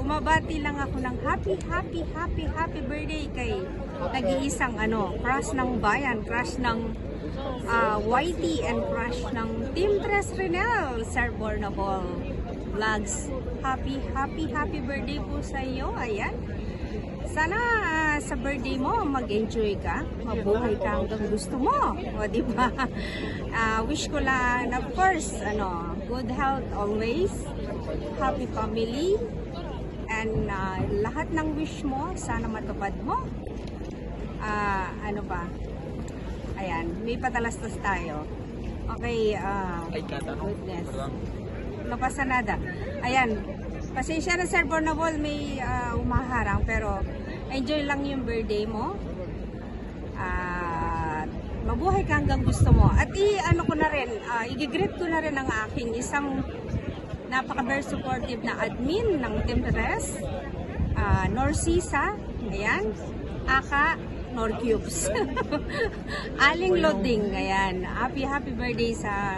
bumabati lang ako ng happy birthday kay nag-iisang crush ng bayan, crush ng YT and crush ng Team Tres Renel, Sir Bornabol Vlogs. Happy birthday po sa iyo. Ayan. Sana sa birthday mo mag-enjoy ka, mabuhay ka hanggang gusto mo. O di ba? Wish ko lang, of course, good health always, happy family, and lahat ng wish mo sana matupad mo. Ano ba? Ayan, may patalastas tayo. Okay, goodness. Napasanada. Ayan, pasensya na Sir Bornabol, may umaharang, pero enjoy lang yung birthday mo. Mabuhay ka hanggang gusto mo. At i-greet ko na rin ang aking isang napaka-very supportive na admin ng Team Tres, Norcisa, ayan, aka Norcubes. Aling Loading, ayan. Happy birthday sa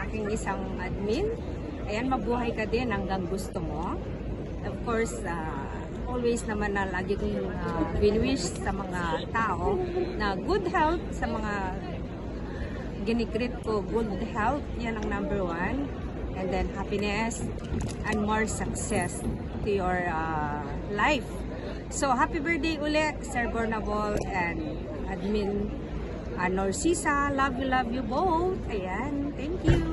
aking isang admin. Ayan, mabuhay ka din hanggang gusto mo. Of course, always naman na lagi kong binwish sa mga tao na good health, sa mga ginikrit ko, good health, yan ang number one. And then happiness and more success to your life. So, happy birthday ulit, Sir Bornabol and Admin Norcisa. Love you both. Ayan, thank you.